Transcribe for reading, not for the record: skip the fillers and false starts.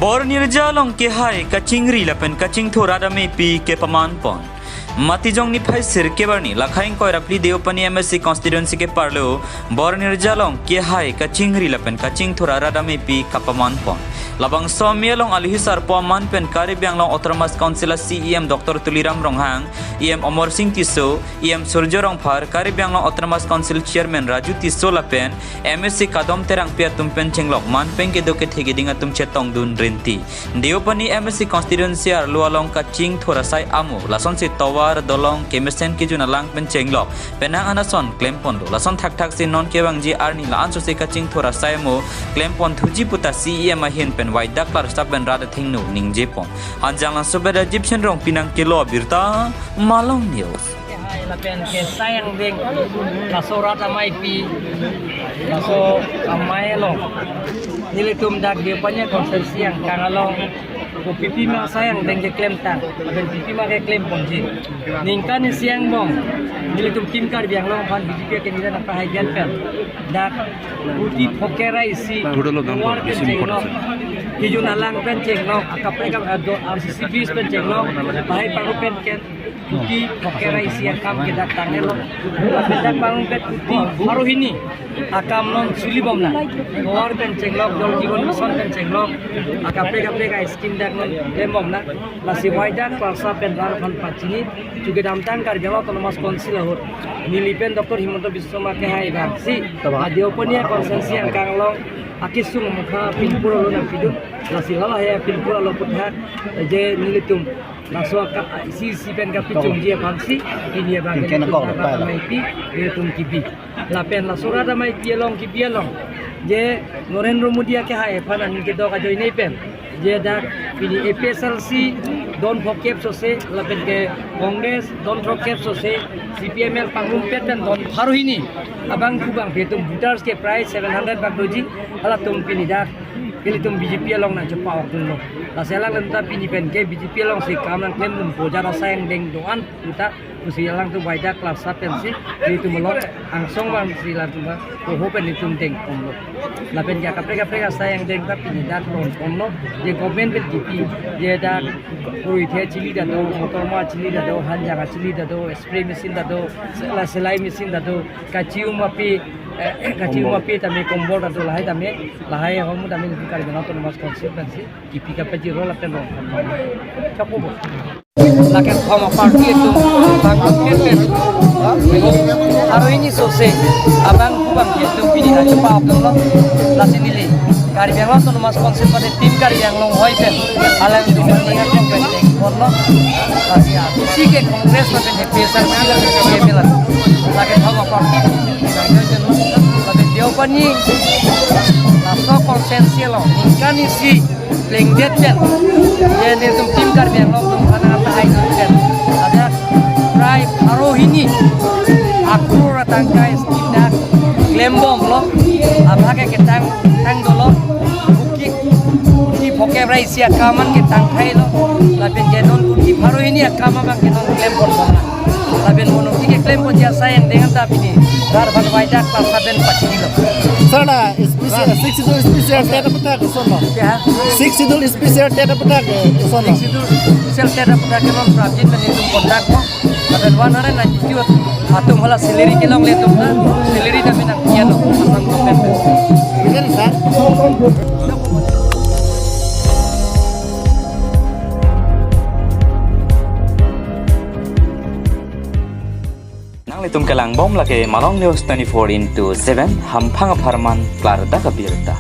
Bor nirjalong ke hai kachingri lapen kaching thora da me pi ke paman pon matijong ni phai sir ke barni lakhaing koi rapli deopani MSC constituency ke parlo bor nirjalong ke hai kachingri lapen kaching thora da me pi kapaman pon labang somialong alihisar paman pen karibyang long autonomous council CEM Dr Tuliram Ronghang EM Omor Singh Tiso EM Surjorong Phar karibyang long autonomous council chairman Raju Tiso lapen MSC kadom terang pia tumpen chenglok man pen ke doke thege dinga tum chetong dun renti deopani MSC constituency ar lualong kaching thora sai amu lason se tawar dolong kemesen ke juna lang pen chenglok penang anason claim pondo lason thak thak se non ke bangji arni la anso se kaching thora sai mo claim pon thuji puta CEM ahin pen waida klar stab ben rada thingnu ningje pon anjang lang sobeda egyptian rong pinang kilo birta malong news lapen ke sayang ding laso rata mai pi laso amai lo nilitum dak dia panya konsensi yang kangalong ko pipi ma sayang deng je claim ta lapen pipi ma ke claim ponji ningkan ni siang bong nilitum tim kar biang long pan BJP ke nila na pahayan pen dak uti pokera isi luar ke cenglo hijau nalang pen cenglo akapre kam ado RCCB pen cenglo bahai paru pen ken uti pokera isi akam ke dak tangelo dak bangun pen uti baru ini akam non suli bomna luar pen cenglo jol jigon mission pen cenglo akapre ka skim dak non demom na lasi waidan kuasa pen rar pan pacini juga damtang kar jalo autonomous council hot nilipen Dr Himanto Bisma ke hai si adio punya konsensi yang kanglong akisung mukha pinpura lo na pidun lasi hala ya pinpura lo putha je nilitum laso ka si pen ka picung je bangsi ini ya bang mai pi nilitum kibi lapen lasura da mai pielong kibielong je Narendra Modi ke hai panan ke do ka joi nei pen je dak pini APSLC don phokep sose lapen ke Congress don phokep sose CPML pangrum peten don haruhini abang kubang betum voters ke price 700 bakdoji ala tum pini dak kili tum BJP long na cepa waktu lo la selang lenta pini pen ke BJP long si kamang klem dum poja rasa yang deng doan kita kusi lang tu baida kelas sapen si itu melot angsong bang si lang tu ko hopen itu deng omlo la pen ja kapre sayang deng ta pini dak ron omlo je government pen GP je dak puri the chili da do motor ma chili da do hanja ka chili da do spray machine da do selai machine da do kaciu mapi tami kombol atau lahai homu tami dikari dengan autonomous constituency kipika peji rola pen capo lakan koma parti itu bangun kepen hari ini sose abang kubang itu pilih aja pak Abdul lasin nilai kari yang autonomous constituency tim kari yang long hoi pen alam itu mendengar yang penting korno lasia si ke kongres lakan pesan sila ke lakan koma parti Jawabannya laso konsensi lo ikan isi lengdet pen ya ni tim kar biang lo tum kana ta hai pen ada prai haro ini aku ratangkai skindak glembom lo abha ke tang dolo buki poke rai sia kaman ke tang khai lo laben genon buki haro ini akama bang genon glembom lo laben mono ke claim ko jasa yang dengan tapi ni dar bhagwaida klasaben pachini lo Sana special data peta ke sono. क्या 6 idul special data peta ke sono. Sel tera pada kemam prajin menitum kontak mo. Kapan wanara na jiwa atum hala seleri kelong letum na seleri tapi nak kiano pasang konten. Benar sah? Litum kelang bom lagi Malong News 24/7 hampang aparman klar da kabirta